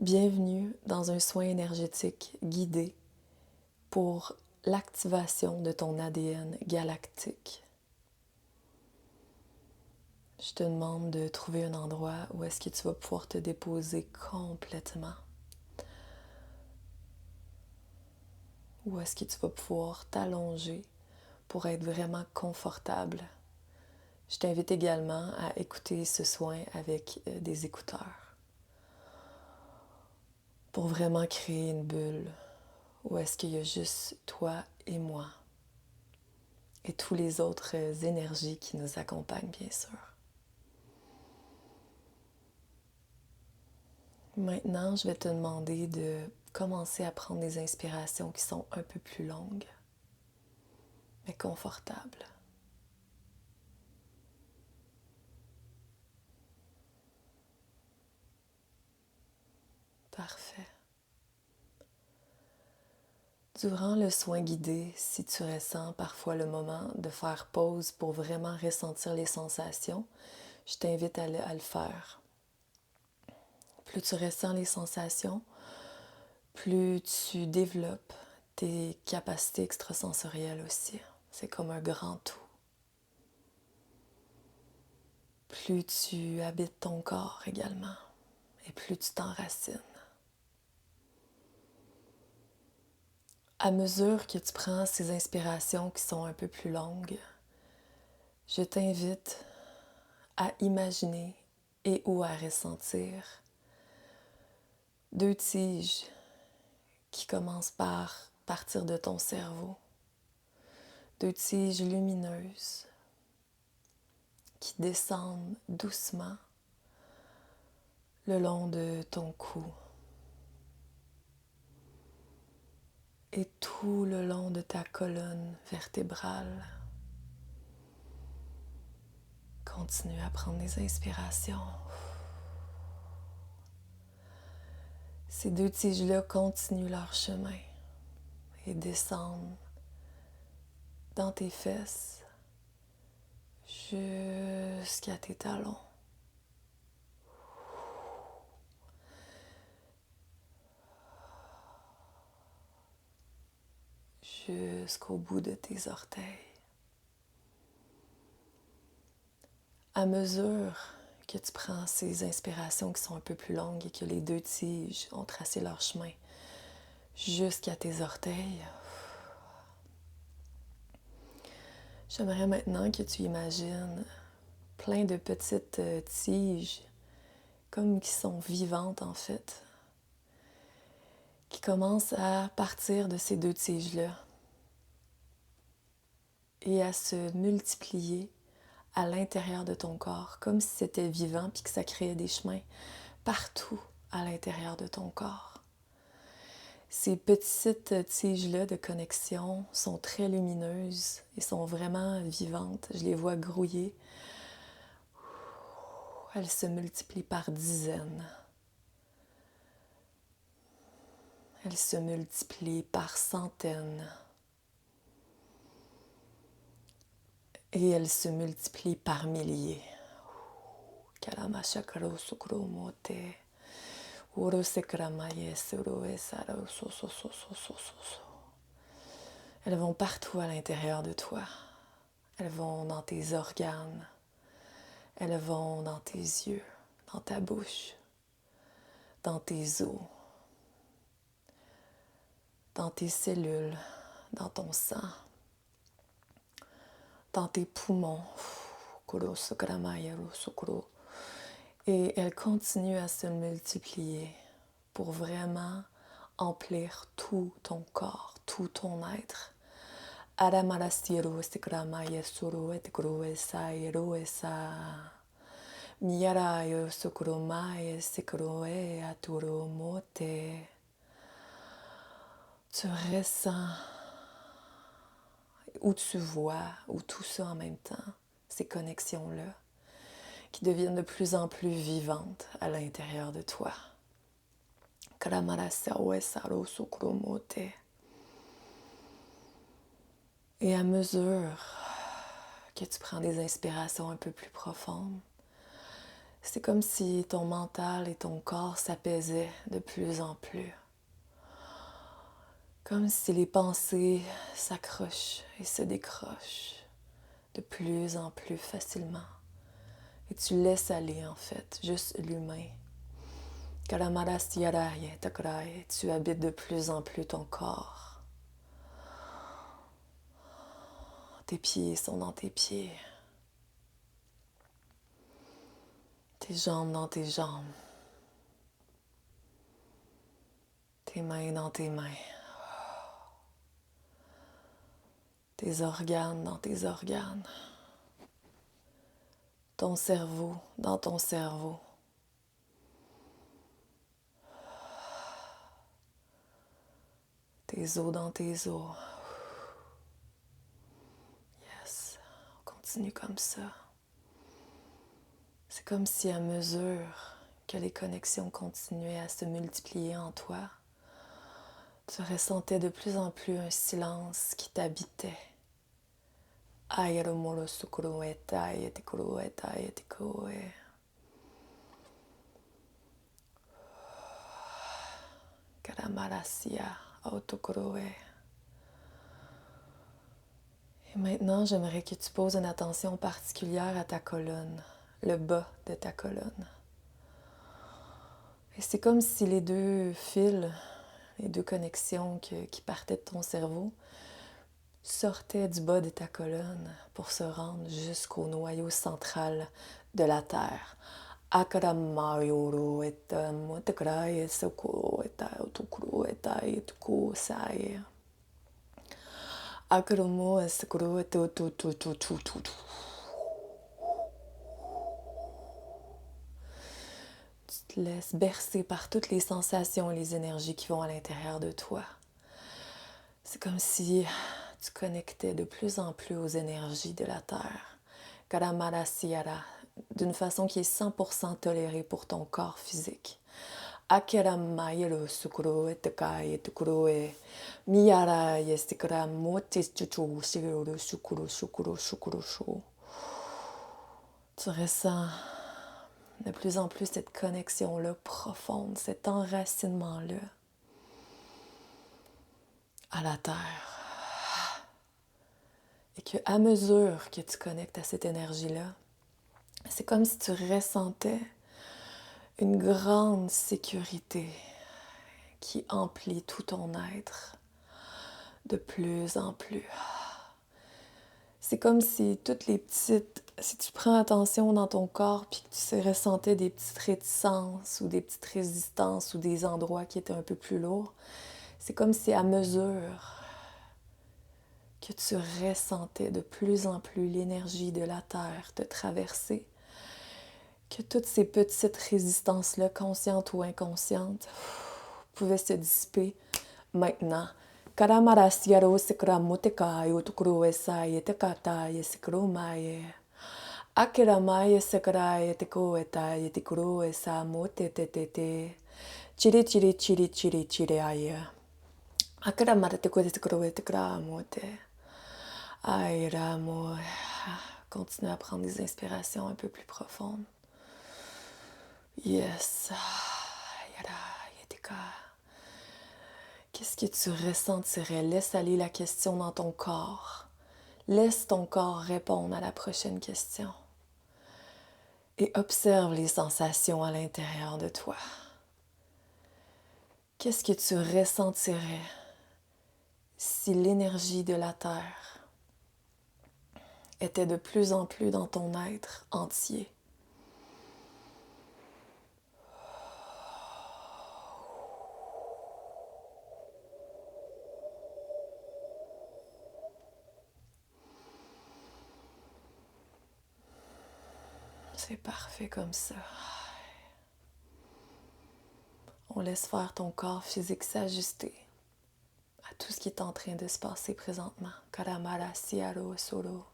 Bienvenue dans un soin énergétique guidé pour l'activation de ton ADN galactique. Je te demande de trouver un endroit où est-ce que tu vas pouvoir te déposer complètement. Où est-ce que tu vas pouvoir t'allonger pour être vraiment confortable. Je t'invite également à écouter ce soin avec des écouteurs pour vraiment créer une bulle où est-ce qu'il y a juste toi et moi et tous les autres énergies qui nous accompagnent, bien sûr. Maintenant, je vais te demander de commencer à prendre des inspirations qui sont un peu plus longues, mais confortables. Parfait. Durant le soin guidé, si tu ressens parfois le moment de faire pause pour vraiment ressentir les sensations, je t'invite à le faire. Plus tu ressens les sensations, plus tu développes tes capacités extrasensorielles aussi. C'est comme un grand tout. Plus tu habites ton corps également et plus tu t'enracines. À mesure que tu prends ces inspirations qui sont un peu plus longues, je t'invite à imaginer et ou à ressentir deux tiges qui commencent par partir de ton cerveau. Deux tiges lumineuses qui descendent doucement le long de ton cou et tout le long de ta colonne vertébrale. Continue à prendre des inspirations. Ces deux tiges-là continuent leur chemin et descendent dans tes fesses jusqu'à tes talons. Jusqu'au bout de tes orteils. À mesure que tu prends ces inspirations qui sont un peu plus longues et que les deux tiges ont tracé leur chemin jusqu'à tes orteils, j'aimerais maintenant que tu imagines plein de petites tiges, comme qui sont vivantes en fait, qui commencent à partir de ces deux tiges-là et à se multiplier à l'intérieur de ton corps, comme si c'était vivant puis que ça créait des chemins partout à l'intérieur de ton corps. Ces petites tiges-là de connexion sont très lumineuses et sont vraiment vivantes. Je les vois grouiller. Elles se multiplient par dizaines. Elles se multiplient par centaines. Et elles se multiplient par milliers. Kalamashakaro sukro mote. Elles vont partout à l'intérieur de toi. Elles vont dans tes organes. Elles vont dans tes yeux, dans ta bouche, dans tes os, dans tes cellules, dans ton sang, dans tes poumons. Et elles continuent à se multiplier pour vraiment emplir tout ton corps, tout ton être. Tu ressens ou tu vois, ou tout ça en même temps, ces connexions-là, qui deviennent de plus en plus vivantes à l'intérieur de toi. Et à mesure que tu prends des inspirations un peu plus profondes, C'est comme si ton mental et ton corps s'apaisaient de plus en plus. Comme si les pensées s'accrochent et se décrochent de plus en plus facilement. Et tu laisses aller en fait, juste l'humain. Tu habites de plus en plus ton corps. Tes pieds sont dans tes pieds. Tes jambes dans tes jambes. Tes mains dans tes mains. Tes organes dans tes organes. Ton cerveau dans ton cerveau. Tes os dans tes os. Yes, on continue comme ça. C'est comme si à mesure que les connexions continuaient à se multiplier en toi, tu ressentais de plus en plus un silence qui t'habitait. Ayaromoro sukuro etai etikuro etai etiko e. Karamarasia autokuro e. Et maintenant, j'aimerais que tu poses une attention particulière à ta colonne, le bas de ta colonne. Et c'est comme si les deux fils, les deux connexions qui partaient de ton cerveau, sortaient du bas de ta colonne pour se rendre jusqu'au noyau central de la Terre. Akaramayoro eta motekrai sokuro eta otokuro eta etuko sai. Akaromo esokuro eta ototototototo. Tu te laisses bercer par toutes les sensations et les énergies qui vont à l'intérieur de toi. C'est comme si tu connectais de plus en plus aux énergies de la Terre. Karamarasiara, d'une façon qui est 100% tolérée pour ton corps physique. Akeramayero sukuro etakai etukuro e miyara yestikara motis chuchu shiguru shukuru shukuru shukuru shu. Tu ressens de plus en plus cette connexion-là profonde, cet enracinement-là à la Terre. Et qu'à mesure que tu connectes à cette énergie-là, c'est comme si tu ressentais une grande sécurité qui emplit tout ton être de plus en plus. C'est comme si toutes les petites... Si tu prends attention dans ton corps puis que tu ressentais des petites réticences ou des petites résistances ou des endroits qui étaient un peu plus lourds, c'est comme si à mesure que tu ressentais de plus en plus l'énergie de la Terre te traverser, que toutes ces petites résistances-là, conscientes ou inconscientes, pouvaient se dissiper maintenant. Karamarasiaro sekra motekai utukuro esai etekata yesekro maye. Akiramaye sekra eteko eta etikuro esa mote te. Chiri chiri chiri chiri chiri aye. Akiramarate etekro etekra mote. Aïramo. Continue à prendre des inspirations un peu plus profondes. Yes. Qu'est-ce que tu ressentirais? Laisse aller la question dans ton corps. Laisse ton corps répondre à la prochaine question. Et observe les sensations à l'intérieur de toi. Qu'est-ce que tu ressentirais si l'énergie de la Terre était de plus en plus dans ton être entier? C'est parfait comme ça. On laisse faire ton corps physique s'ajuster à tout ce qui est en train de se passer présentement. Karamarasiaro solo.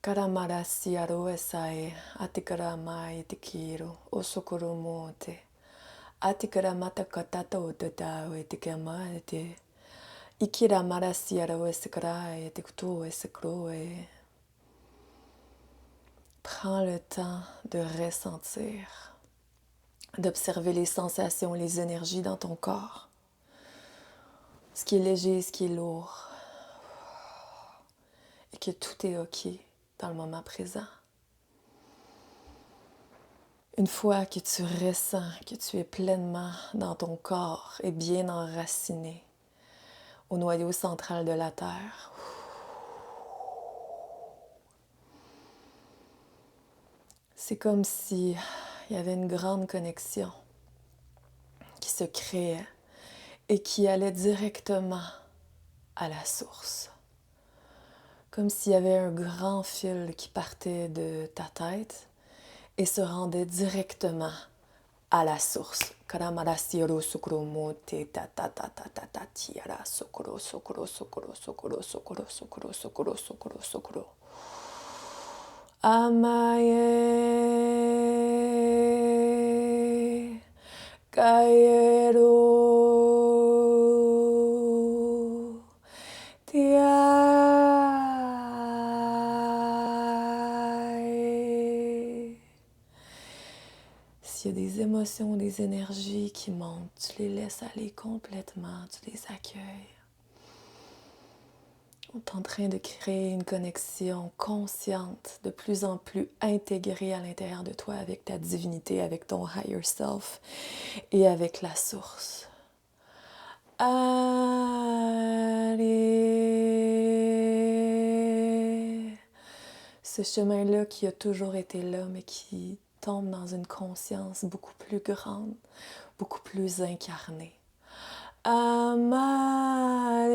Karamarasiaro esai. Atikaramai tikiro. Osokoro mote. Atikaramata katata ototao etikamate. Ikiramarasiaro esekara etikuto esekro e. Prends le temps de ressentir, d'observer les sensations, les énergies dans ton corps. Ce qui est léger, ce qui est lourd. Et que tout est OK dans le moment présent. Une fois que tu ressens que tu es pleinement dans ton corps et bien enraciné au noyau central de la Terre, c'est comme si il y avait une grande connexion qui se créait et qui allait directement à la source. Comme s'il y avait un grand fil qui partait de ta tête et se rendait directement à la source. Karamarasioro sokoro mote ta ta ta ta ta ta tiara sokoro sokoro sokoro sokoro sokoro sokoro sokoro sokoro sokoro. Amaye kaero S'il y a des émotions, des énergies qui montent, tu les laisses aller complètement, tu les accueilles. On est en train de créer une connexion consciente, de plus en plus intégrée à l'intérieur de toi avec ta divinité, avec ton higher self et avec la source. Allez. Ce chemin-là qui a toujours été là, mais qui tombe dans une conscience beaucoup plus grande, beaucoup plus incarnée. Amare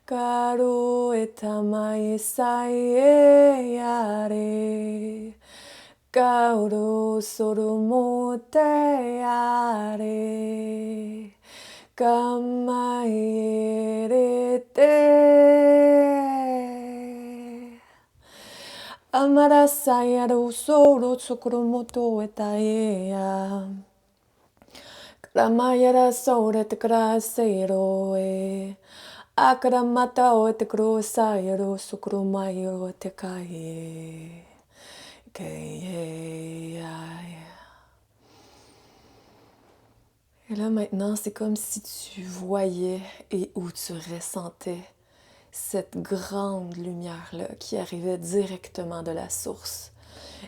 Karo etamae sae yare Kaoro soromote yare Kamaerete Amara sayaro soro tsukoromoto etaea Ramayara sore te krasero e Akaramata o te krosayaro sukromayaro te kae Et là maintenant, c'est comme si tu voyais et où tu ressentais cette grande lumière-là qui arrivait directement de la source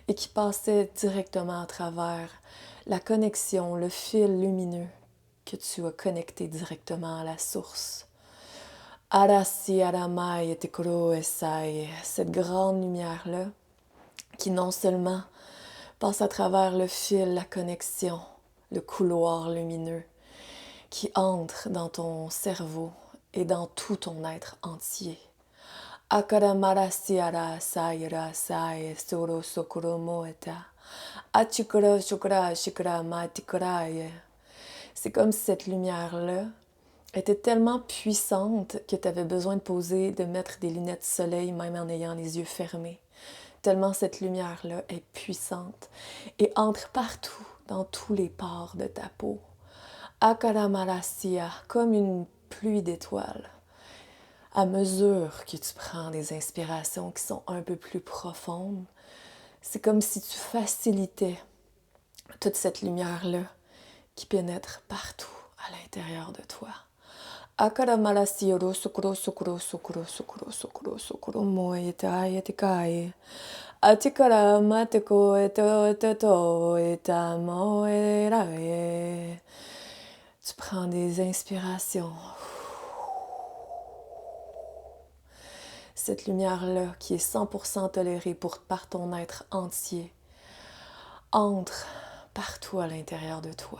et qui passait directement à travers la connexion, le fil lumineux que tu as connecté directement à la source. Arasi aramai te koro esai, cette grande lumière-là qui non seulement passe à travers le fil, la connexion, le couloir lumineux, qui entre dans ton cerveau et dans tout ton être entier. Akaramarasi ara saira sai soro sokoro moeta. Achikura shukra shikra matikuraye. C'est comme si cette lumière-là était tellement puissante que tu avais besoin de mettre des lunettes de soleil même en ayant les yeux fermés. Tellement cette lumière-là est puissante et entre partout dans tous les pores de ta peau. Akaramarasia, comme une pluie d'étoiles. À mesure que tu prends des inspirations qui sont un peu plus profondes, c'est comme si tu facilitais toute cette lumière-là qui pénètre partout à l'intérieur de toi. Akaramarasioro sokoro sokoro sokoro sokoro sokoro sokoro moeta yetekae. Atikara mateko eto eta moerae. Tu prends des inspirations. Cette lumière-là qui est 100% tolérée par ton être entier entre partout à l'intérieur de toi,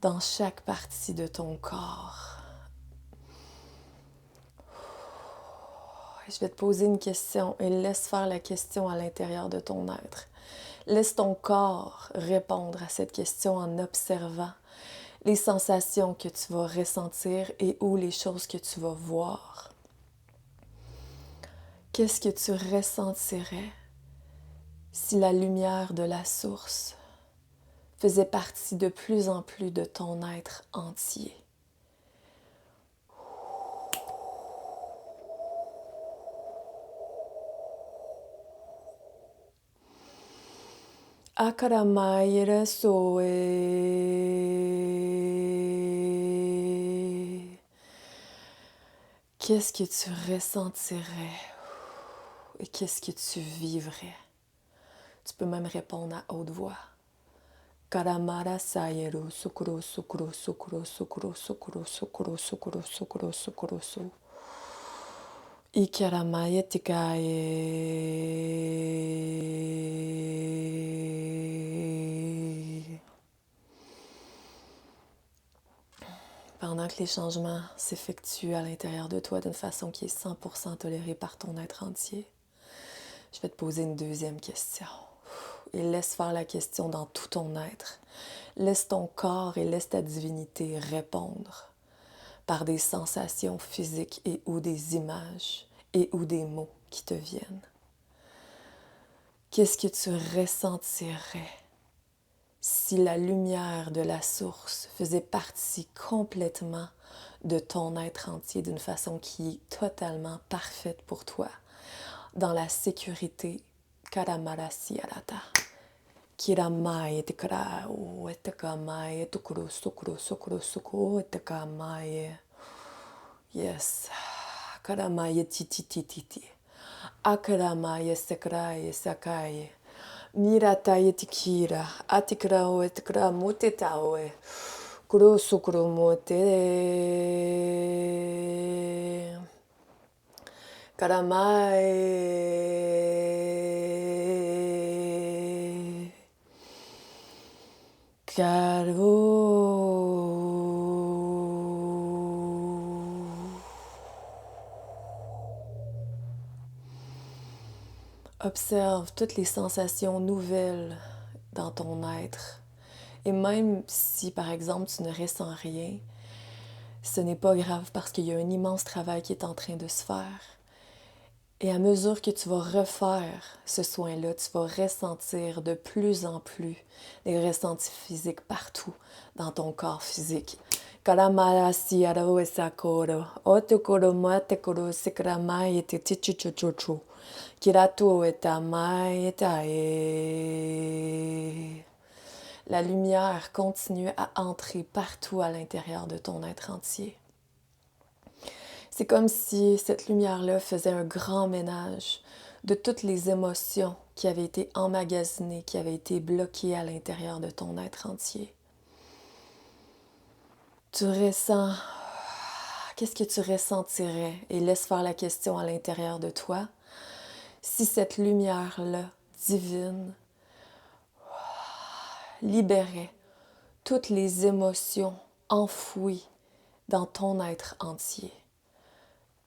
dans chaque partie de ton corps. Je vais te poser une question et laisse faire la question à l'intérieur de ton être. Laisse ton corps répondre à cette question en observant les sensations que tu vas ressentir et ou les choses que tu vas voir. Qu'est-ce que tu ressentirais si la lumière de la source faisait partie de plus en plus de ton être entier? Akaramaya soe. Qu'est-ce que tu ressentirais et qu'est-ce que tu vivrais? Tu peux même répondre à haute voix. Karamara sayero sukuro sukuro sukuro sukuro sukuro sukuro sukuro sukuro sukuro su. Ikaramaya tikaye. Pendant que les changements s'effectuent à l'intérieur de toi d'une façon qui est 100% tolérée par ton être entier, je vais te poser une deuxième question. Et laisse faire la question dans tout ton être. Laisse ton corps et laisse ta divinité répondre par des sensations physiques et ou des images et ou des mots qui te viennent. Qu'est-ce que tu ressentirais si la lumière de la source faisait partie complètement de ton être entier d'une façon qui est totalement parfaite pour toi, dans la sécurité Karamarasi Arata. Kiramai tekara o etakamai tukuru sukuru sukuru suku etakamai. Yes. Karamai titi. Akaramai sakarai sakai. Miratai tikira. Atikra o etakra mutetaoe. Kuro sukuru mote. Karamai. Observe toutes les sensations nouvelles dans ton être. Et même si, par exemple, tu ne ressens rien, ce n'est pas grave parce qu'il y a un immense travail qui est en train de se faire. Et à mesure que tu vas refaire ce soin-là, tu vas ressentir de plus en plus des ressentis physiques partout dans ton corps physique. Karamarasi aro esakoro, otokoro matekoro sekramai te tichuchuchu, kirato etamai etae. La lumière continue à entrer partout à l'intérieur de ton être entier. C'est comme si cette lumière-là faisait un grand ménage de toutes les émotions qui avaient été emmagasinées, qui avaient été bloquées à l'intérieur de ton être entier. Tu ressens... Qu'est-ce que tu ressentirais? Et laisse faire la question à l'intérieur de toi. Si cette lumière-là, divine, libérait toutes les émotions enfouies dans ton être entier.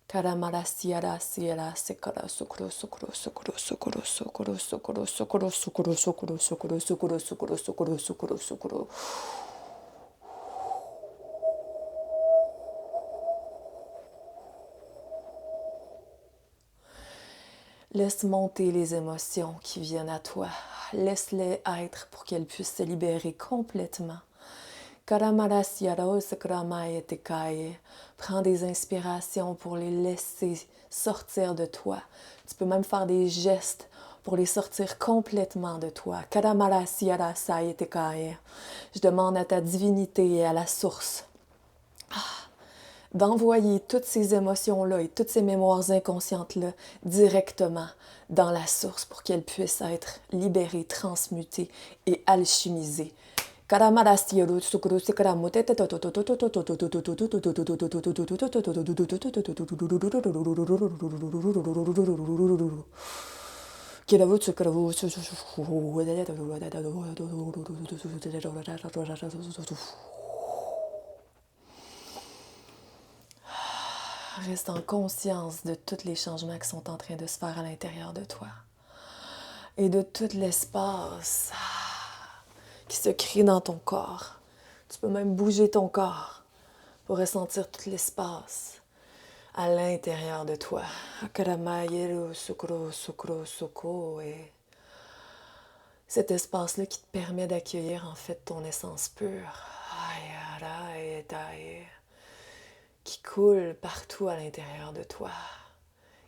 Karamarasi arasi arasi kara sukuru sukuru sukuru sukuru sukuru sukuru sukuru sukuru sukuru sukuru sukuru sukuru sukuru sukuru sukuru. Laisse monter les émotions qui viennent à toi. Laisse-les être pour qu'elles puissent se libérer complètement. Prends des inspirations pour les laisser sortir de toi. Tu peux même faire des gestes pour les sortir complètement de toi. Je demande à ta divinité et à la source d'envoyer toutes ces émotions-là et toutes ces mémoires inconscientes-là directement dans la source pour qu'elles puissent être libérées, transmutées et alchimisées. Reste en conscience de tous les changements qui sont en train de se faire à l'intérieur de toi. Et de tout l'espace qui se crée dans ton corps. Tu peux même bouger ton corps pour ressentir tout l'espace à l'intérieur de toi. Cet espace-là qui te permet d'accueillir en fait ton essence pure. Qui coule partout à l'intérieur de toi,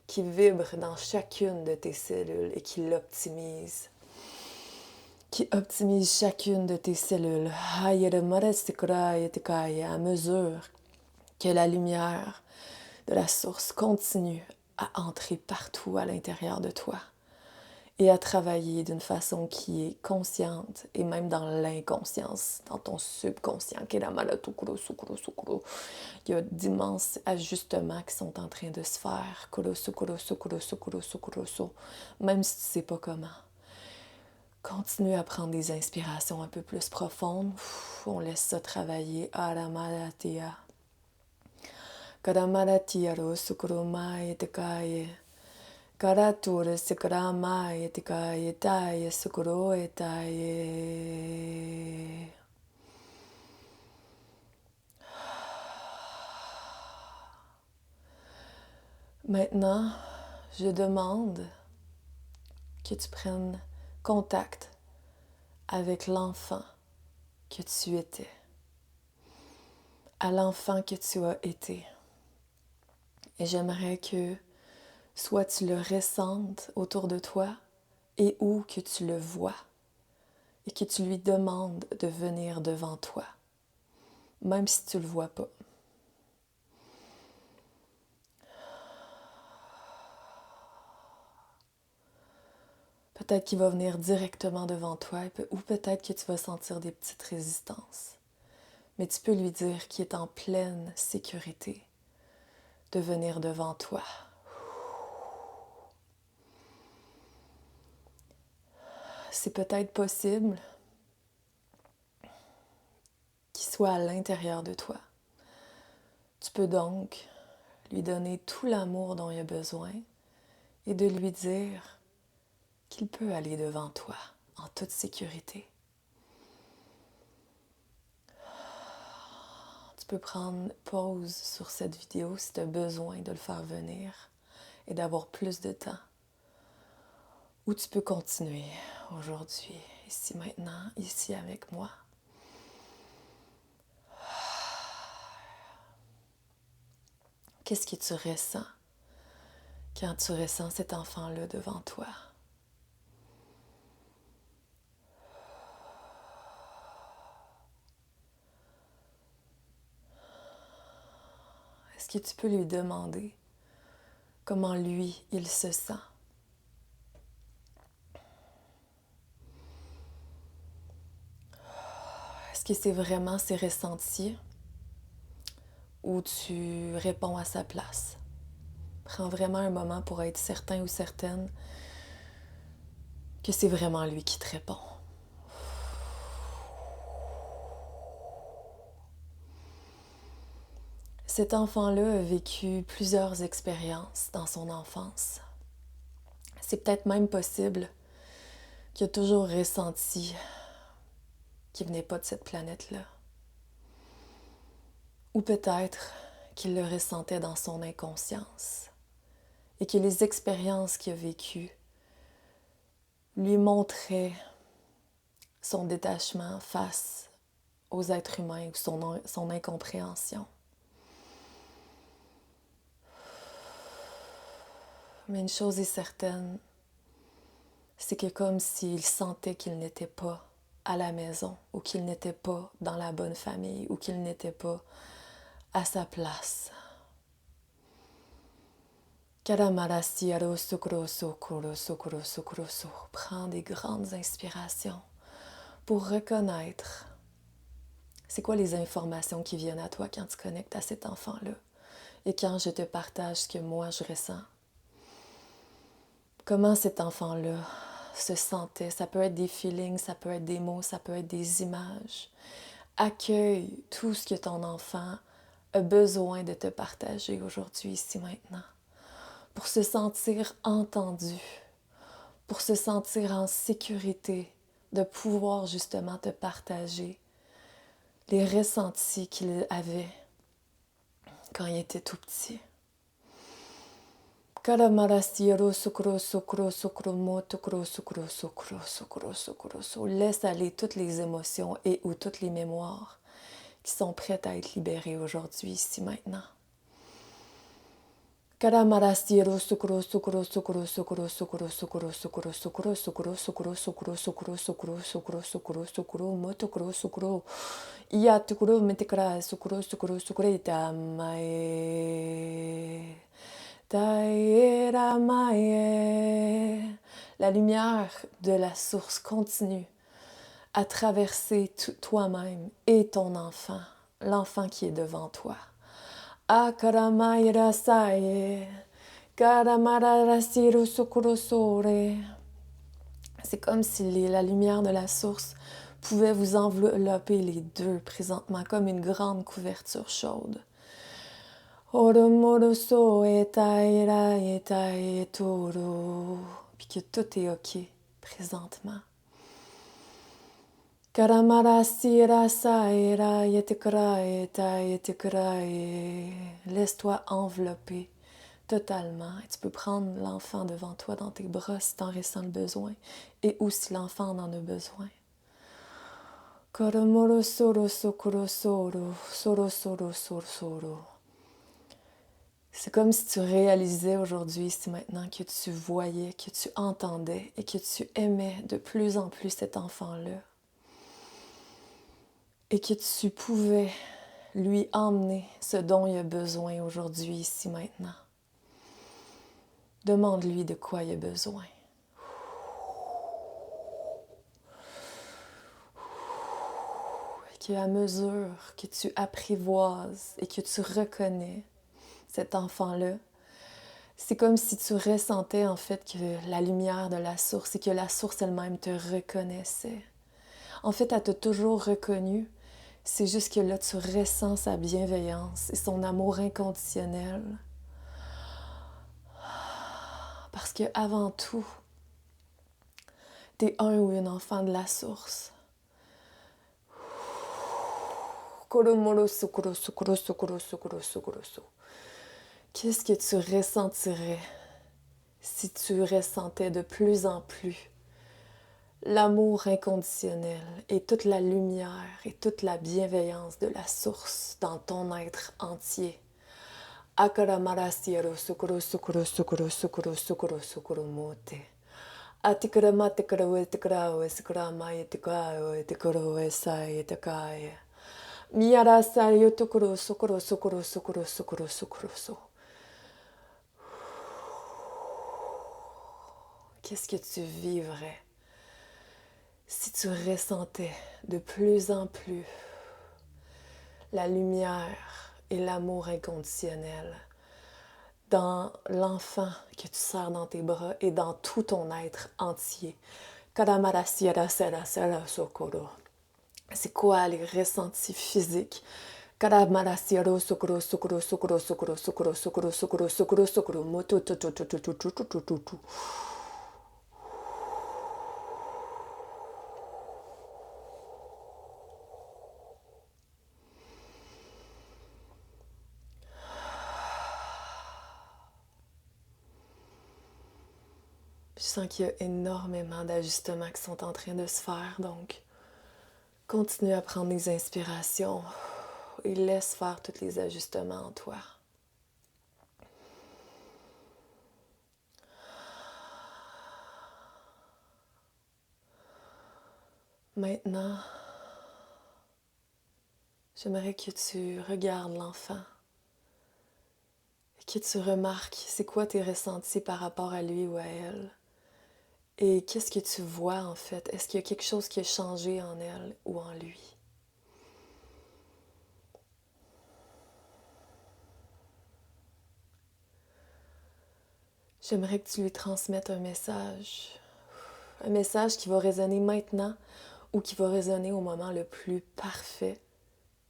qui vibre dans chacune de tes cellules et qui l'optimise, qui optimise chacune de tes cellules à mesure que la lumière de la source continue à entrer partout à l'intérieur de toi et à travailler d'une façon qui est consciente et même dans l'inconscience, dans ton subconscient. Il y a d'immenses ajustements qui sont en train de se faire, même si tu ne sais pas comment. Continue à prendre des inspirations un peu plus profondes. On laisse ça travailler. Aramalatia. Karamalatia ro sukurumai tekaye. Karatur sikuramai tekaye taye sukuro etaye. Maintenant, je demande que tu prennes contact avec l'enfant que tu étais, à l'enfant que tu as été. Et j'aimerais que soit tu le ressentes autour de toi et ou que tu le vois et que tu lui demandes de venir devant toi, même si tu ne le vois pas. Peut-être qu'il va venir directement devant toi ou peut-être que tu vas sentir des petites résistances. Mais tu peux lui dire qu'il est en pleine sécurité de venir devant toi. C'est peut-être possible qu'il soit à l'intérieur de toi. Tu peux donc lui donner tout l'amour dont il a besoin et de lui dire qu'il peut aller devant toi en toute sécurité. Tu peux prendre pause sur cette vidéo si tu as besoin de le faire venir et d'avoir plus de temps. Ou tu peux continuer aujourd'hui, ici maintenant, ici avec moi. Qu'est-ce que tu ressens quand tu ressens cet enfant-là devant toi? Est-ce que tu peux lui demander comment lui, il se sent? Est-ce que c'est vraiment ses ressentis ou tu réponds à sa place? Prends vraiment un moment pour être certain ou certaine que c'est vraiment lui qui te répond. Cet enfant-là a vécu plusieurs expériences dans son enfance. C'est peut-être même possible qu'il a toujours ressenti qu'il ne venait pas de cette planète-là. Ou peut-être qu'il le ressentait dans son inconscience et que les expériences qu'il a vécues lui montraient son détachement face aux êtres humains ou son incompréhension. Mais une chose est certaine, c'est que comme s'il sentait qu'il n'était pas à la maison ou qu'il n'était pas dans la bonne famille ou qu'il n'était pas à sa place. Prends des grandes inspirations pour reconnaître c'est quoi les informations qui viennent à toi quand tu connectes à cet enfant-là et quand je te partage ce que moi je ressens. Comment cet enfant-là se sentait. Ça peut être des feelings, ça peut être des mots, ça peut être des images. Accueille tout ce que ton enfant a besoin de te partager aujourd'hui, ici, maintenant. Pour se sentir entendu, pour se sentir en sécurité, de pouvoir justement te partager les ressentis qu'il avait quand il était tout petit. Laisse aller toutes les émotions et ou toutes les mémoires qui sont prêtes à être libérées aujourd'hui, ici, maintenant. Karamarasiero sukuro sukuro sukuro sukuro sukuro sukuro sukuro sukuro sukuro sukuro sukuro sukuro sukuro sukuro sukuro sukuro motokuro sukuro iatukuro metekara sukuro sukuro sukuro itamae taeramae. La lumière de la source continue à traverser toi-même et ton enfant, l'enfant qui est devant toi. Akaramairasaye, karamararasiru sukurosore. C'est comme si la lumière de la source pouvait vous envelopper les deux présentement comme une grande couverture chaude. Oromoroso etaira etaetoro. Puis que tout est OK présentement. Laisse-toi envelopper totalement. Et tu peux prendre l'enfant devant toi dans tes bras si tu en ressens le besoin et ou si l'enfant en a besoin. C'est comme si tu réalisais aujourd'hui, ici maintenant, que tu voyais, que tu entendais et que tu aimais de plus en plus cet enfant-là. Et que tu pouvais lui emmener ce dont il a besoin aujourd'hui, ici, maintenant. Demande-lui de quoi il a besoin. Et qu'à mesure que tu apprivoises et que tu reconnais cet enfant-là, c'est comme si tu ressentais en fait que la lumière de la source et que la source elle-même te reconnaissait. En fait, elle t'a toujours reconnu. C'est juste que là, tu ressens sa bienveillance et son amour inconditionnel. Parce que avant tout, t'es un ou une enfant de la source. Qu'est-ce que tu ressentirais si tu ressentais de plus en plus l'amour inconditionnel et toute la lumière et toute la bienveillance de la source dans ton être entier? Akaramarasiero sukuro sukuro sukuro sukuro sukuro sukuro mote. Atikarama tikarawe tikarawe sikarama yetikawe tikarawe sa yetikaye. Miyarasa yotokuro sukuro sukuro sukuro sukuro sukuro so. Qu'est-ce que tu vivrais si tu ressentais de plus en plus la lumière et l'amour inconditionnel dans l'enfant que tu serres dans tes bras et dans tout ton être entier? C'est quoi les ressentis physiques? Je sens qu'il y a énormément d'ajustements qui sont en train de se faire, donc continue à prendre des inspirations et laisse faire tous les ajustements en toi. Maintenant, j'aimerais que tu regardes l'enfant et que tu remarques c'est quoi tes ressentis par rapport à lui ou à elle. Et qu'est-ce que tu vois en fait? Est-ce qu'il y a quelque chose qui a changé en elle ou en lui? J'aimerais que tu lui transmettes un message qui va résonner maintenant ou qui va résonner au moment le plus parfait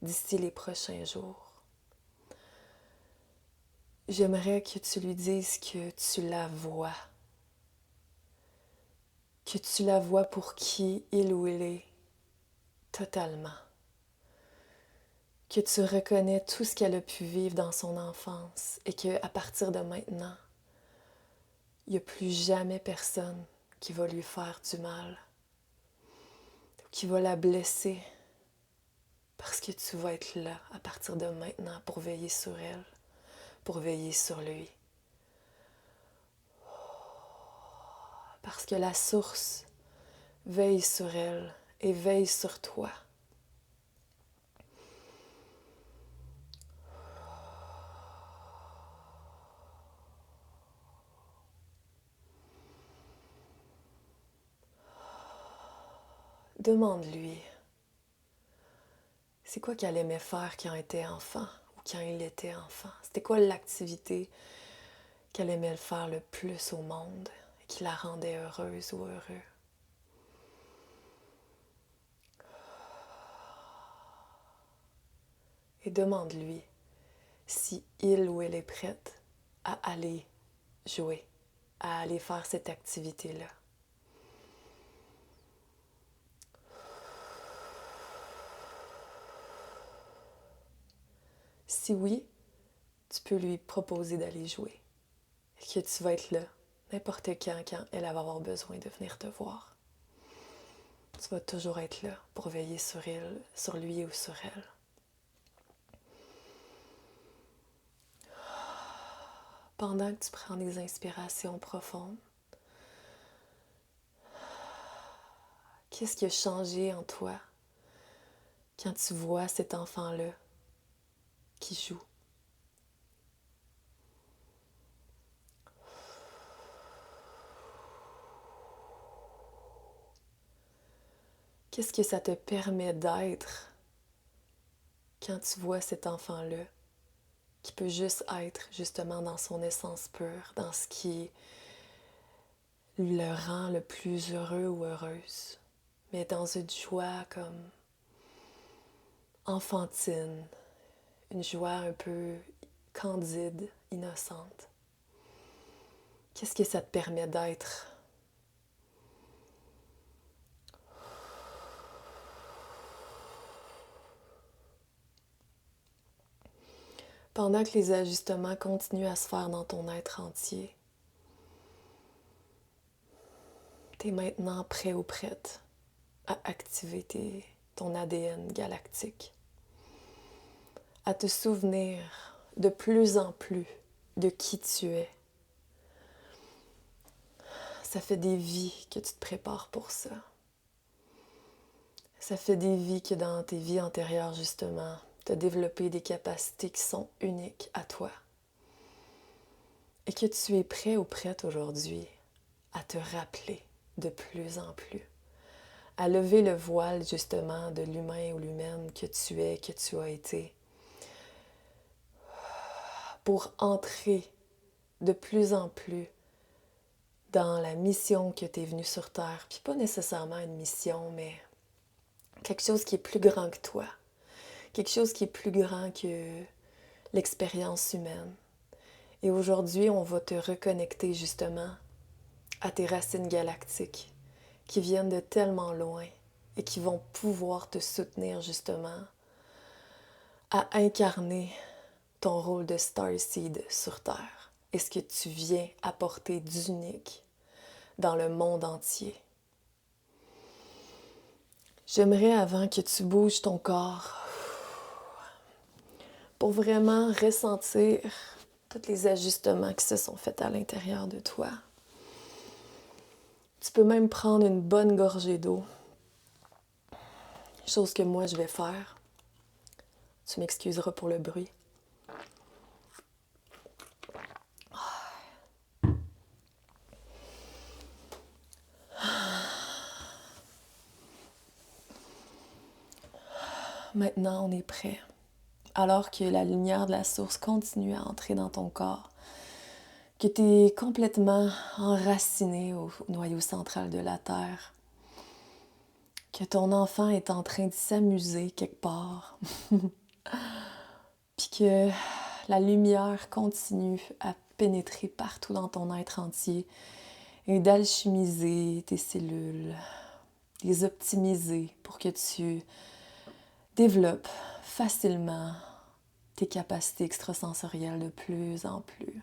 d'ici les prochains jours. J'aimerais que tu lui dises que tu la vois. Que tu la vois pour qui il ou elle est, totalement. Que tu reconnais tout ce qu'elle a pu vivre dans son enfance et qu'à partir de maintenant, il n'y a plus jamais personne qui va lui faire du mal, qui va la blesser, parce que tu vas être là à partir de maintenant pour veiller sur elle, pour veiller sur lui. parce que la source veille sur elle et veille sur toi. Demande-lui, c'est quoi qu'elle aimait faire quand elle était enfant ou quand il était enfant? C'était quoi l'activité qu'elle aimait faire le plus au monde et qui la rendait heureuse ou heureux? Et demande-lui si il ou elle est prête à aller jouer, à aller faire cette activité-là. Si oui, tu peux lui proposer d'aller jouer. Et que tu vas être là, n'importe quand elle va avoir besoin de venir te voir. Tu vas toujours être là pour veiller sur elle, sur lui ou sur elle. Pendant que tu prends des inspirations profondes, qu'est-ce qui a changé en toi quand tu vois cet enfant-là qui joue? Qu'est-ce que ça te permet d'être quand tu vois cet enfant-là qui peut juste être justement dans son essence pure, dans ce qui le rend le plus heureux ou heureuse, mais dans une joie comme enfantine, une joie un peu candide, innocente. Qu'est-ce que ça te permet d'être? Pendant que les ajustements continuent à se faire dans ton être entier, tu es maintenant prêt ou prête à activer ton ADN galactique, à te souvenir de plus en plus de qui tu es. Ça fait des vies que tu te prépares pour ça. Ça fait des vies que dans tes vies antérieures, justement, tu as développé des capacités qui sont uniques à toi. Et que tu es prêt ou prête aujourd'hui à te rappeler de plus en plus, à lever le voile justement de l'humain ou l'humaine que tu es, que tu as été, pour entrer de plus en plus dans la mission que tu es venu sur Terre. Puis pas nécessairement une mission, mais quelque chose qui est plus grand que toi, quelque chose qui est plus grand que l'expérience humaine. Et aujourd'hui, on va te reconnecter justement à tes racines galactiques qui viennent de tellement loin et qui vont pouvoir te soutenir justement à incarner ton rôle de Starseed sur Terre et ce que tu viens apporter d'unique dans le monde entier. J'aimerais avant que tu bouges ton corps pour vraiment ressentir tous les ajustements qui se sont faits à l'intérieur de toi. Tu peux même prendre une bonne gorgée d'eau, chose que moi je vais faire. Tu m'excuseras pour le bruit. Maintenant, on est prêt. Alors que la lumière de la source continue à entrer dans ton corps, que tu es complètement enraciné au noyau central de la Terre, que ton enfant est en train de s'amuser quelque part, puis que la lumière continue à pénétrer partout dans ton être entier et d'alchimiser tes cellules, les optimiser pour que tu développes facilement tes capacités extrasensorielles de plus en plus.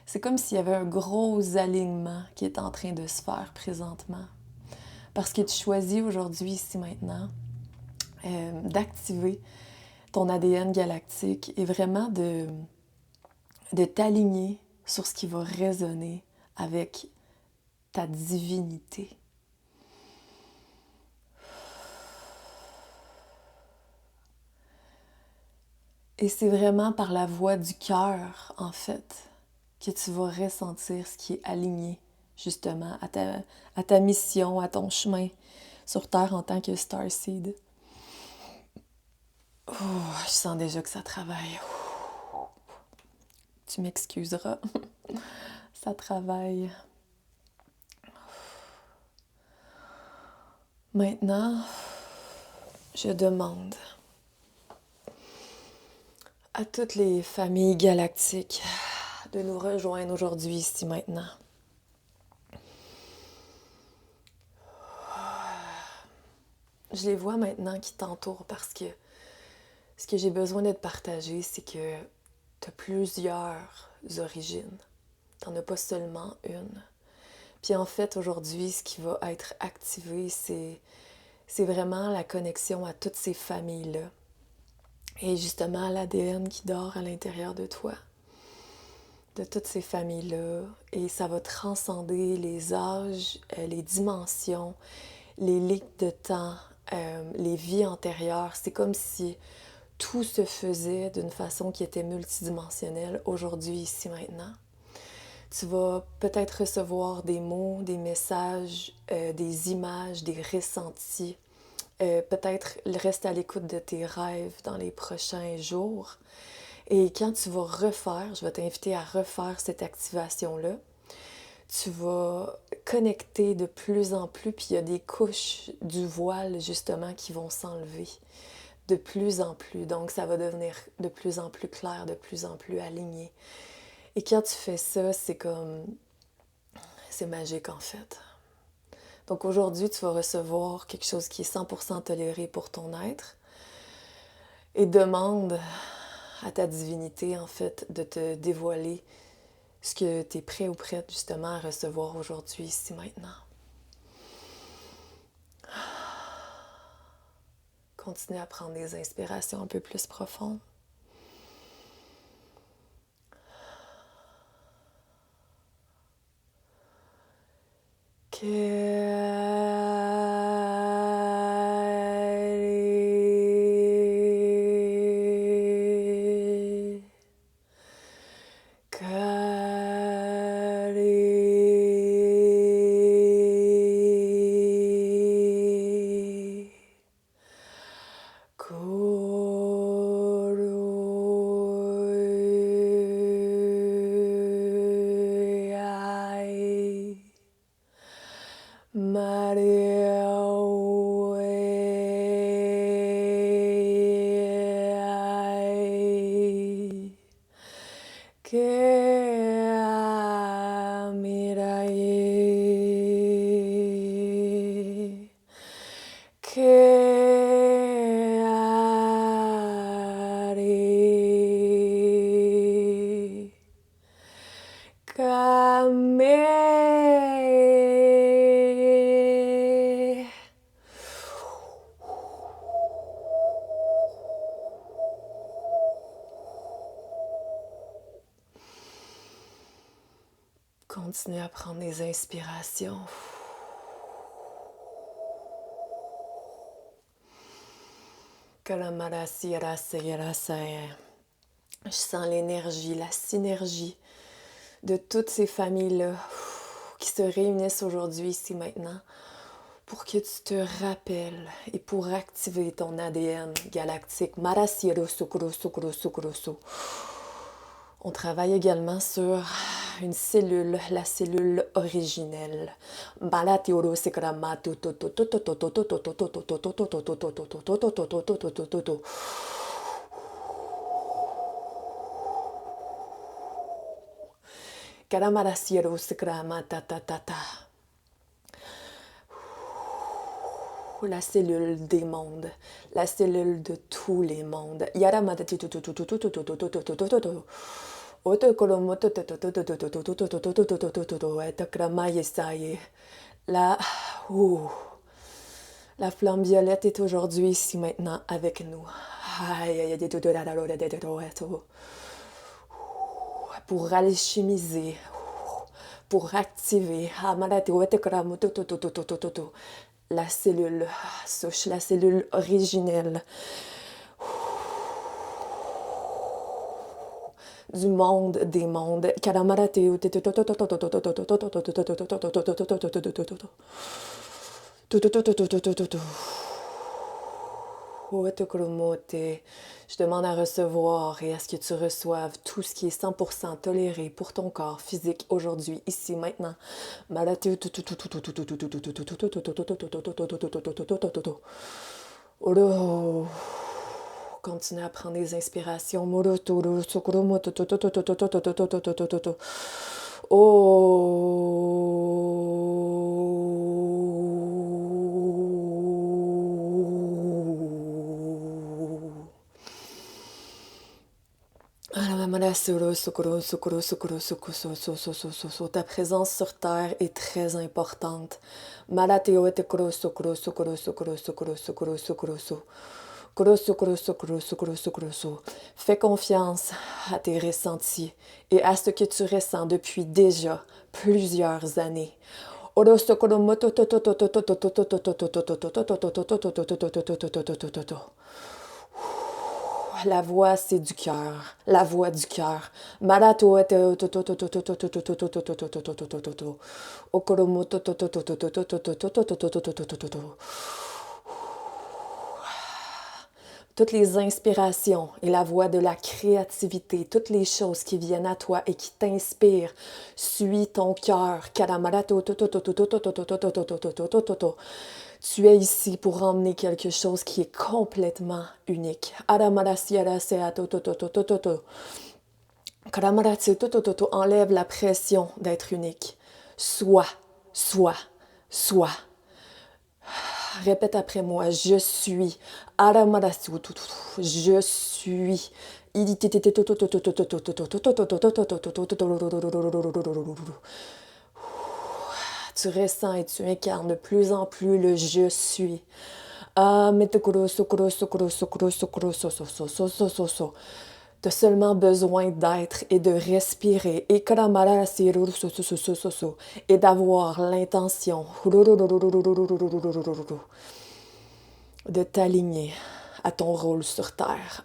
C'est comme s'il y avait un gros alignement qui est en train de se faire présentement. Parce que tu choisis aujourd'hui, ici maintenant, d'activer ton ADN galactique et vraiment de t'aligner sur ce qui va résonner avec ta divinité. Et c'est vraiment par la voix du cœur, en fait, que tu vas ressentir ce qui est aligné, justement, à ta mission, à ton chemin sur Terre en tant que Starseed. Oh, je sens déjà que ça travaille. Tu m'excuseras. Ça travaille. Maintenant, je demande à toutes les familles galactiques de nous rejoindre aujourd'hui, ici, maintenant. Je les vois maintenant qui t'entourent parce que ce que j'ai besoin de te partager, c'est que tu as plusieurs origines. Tu n'en as pas seulement une. Puis en fait, aujourd'hui, ce qui va être activé, c'est vraiment la connexion à toutes ces familles-là. Et justement, l'ADN qui dort à l'intérieur de toi, de toutes ces familles-là. Et ça va transcender les âges, les dimensions, les lignes de temps, les vies antérieures. C'est comme si tout se faisait d'une façon qui était multidimensionnelle aujourd'hui, ici, maintenant. Tu vas peut-être recevoir des mots, des messages, des images, des ressentis. Peut-être rester à l'écoute de tes rêves dans les prochains jours. Et quand tu vas refaire, je vais t'inviter à refaire cette activation-là. Tu vas connecter de plus en plus, puis il y a des couches du voile justement qui vont s'enlever de plus en plus. Donc ça va devenir de plus en plus clair, de plus en plus aligné. Et quand tu fais ça, c'est magique en fait. Donc aujourd'hui, tu vas recevoir quelque chose qui est 100% toléré pour ton être et demande à ta divinité en fait de te dévoiler ce que tu es prêt ou prête justement à recevoir aujourd'hui, ici, maintenant. Continue à prendre des inspirations un peu plus profondes. Continue à prendre des inspirations. Je sens l'énergie, la synergie de toutes ces familles-là qui se réunissent aujourd'hui, ici, maintenant, pour que tu te rappelles et pour activer ton ADN galactique. On travaille également sur une cellule, la cellule originelle. La cellule des mondes, la cellule de tous les mondes. La flamme violette est aujourd'hui ici maintenant avec nous. Pour alchimiser, pour activer la cellule, souche la cellule originelle du monde des mondes. Je demande à recevoir et à ce que tu reçoives tout ce qui est 100% toléré pour ton corps physique aujourd'hui, ici, maintenant. Continue à prendre des inspirations. Ta présence sur Terre est très importante. Fais confiance à tes ressentis et à ce que tu ressens depuis déjà plusieurs années. La voix, c'est du cœur. La voix du cœur. Toutes les inspirations et la voix de la créativité, toutes les choses qui viennent à toi et qui t'inspirent, suis ton cœur. Tu es ici pour emmener quelque chose qui est complètement unique. Enlève la pression d'être unique. Sois. Répète après moi, je suis. Je suis. Tu ressens et tu incarnes de plus en plus le je suis. Tu as seulement besoin d'être et de respirer et d'avoir l'intention de t'aligner à ton rôle sur Terre.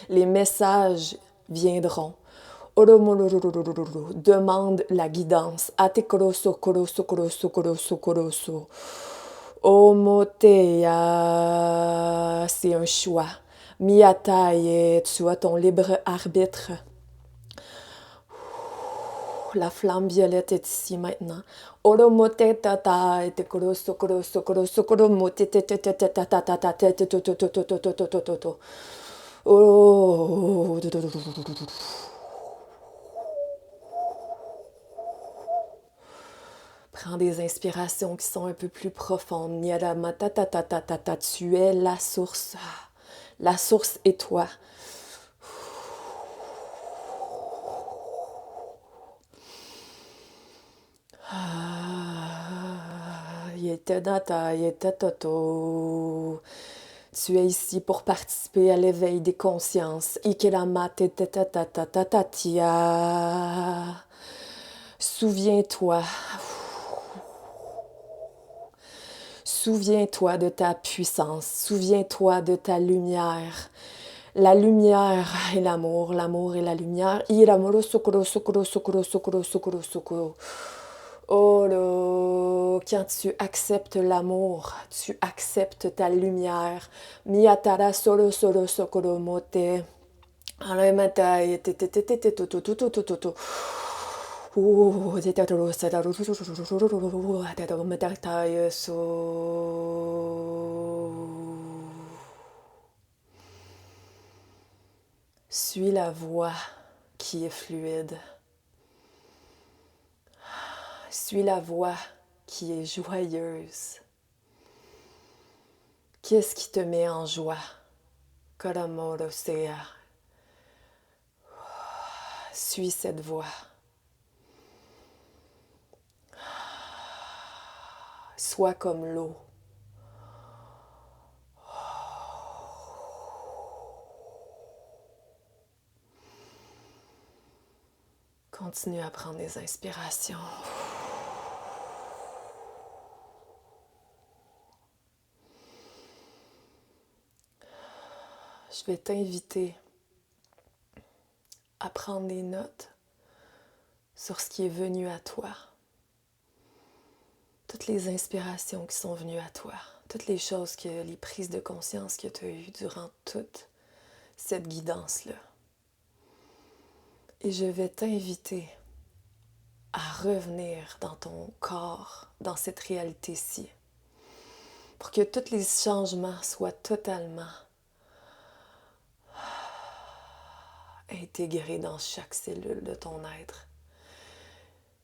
Les messages viendront. Demande la guidance. Omoteya, c'est un choix. Miataye, tu as ton libre arbitre. La flamme violette est ici maintenant. Prends des inspirations qui sont un peu plus profondes. Tu es la source. La source est toi. Tu es ici pour participer à l'éveil des consciences. Souviens-toi. Souviens-toi de ta puissance. Souviens-toi de ta lumière. La lumière et l'amour. L'amour et la lumière. Oh, quand tu acceptes l'amour, tu acceptes ta lumière. Miyatara solo solo sokoro mote. Alematai te te te te te te te te te te te. Suis la voix qui est fluide. Suis la voix qui est joyeuse. Qu'est-ce qui te met en joie? Suis cette voix. Sois comme l'eau. Continue à prendre des inspirations. Je vais t'inviter à prendre des notes sur ce qui est venu à toi. Toutes les inspirations qui sont venues à toi. Toutes les choses, les prises de conscience que tu as eues durant toute cette guidance-là. Et je vais t'inviter à revenir dans ton corps, dans cette réalité-ci, pour que tous les changements soient totalement intégrés dans chaque cellule de ton être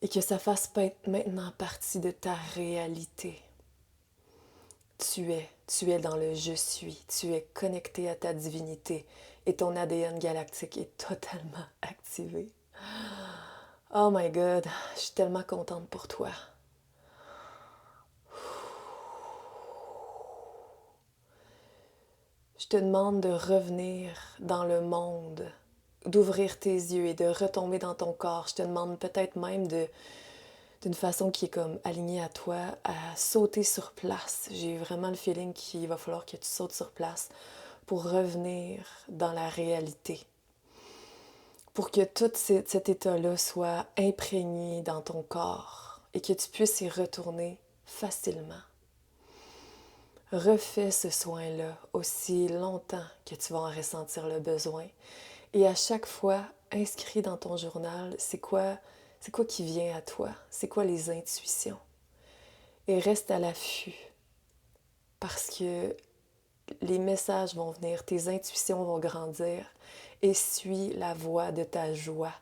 et que ça fasse maintenant partie de ta réalité. Tu es dans le je suis, tu es connecté à ta divinité et ton ADN galactique est totalement activé. Oh my God, je suis tellement contente pour toi. Je te demande de revenir dans le monde, d'ouvrir tes yeux et de retomber dans ton corps. Je te demande peut-être même d'une façon qui est comme alignée à toi, à sauter sur place. J'ai vraiment le feeling qu'il va falloir que tu sautes sur place pour revenir dans la réalité. Pour que tout cet état-là soit imprégné dans ton corps et que tu puisses y retourner facilement. Refais ce soin-là aussi longtemps que tu vas en ressentir le besoin. Et à chaque fois, inscris dans ton journal, c'est quoi qui vient à toi? C'est quoi les intuitions? Et reste à l'affût. Parce que les messages vont venir, tes intuitions vont grandir. Et suis la voie de ta joie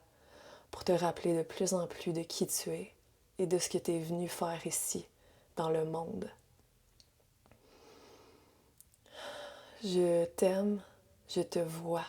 pour te rappeler de plus en plus de qui tu es et de ce que tu es venu faire ici, dans le monde. Je t'aime, je te vois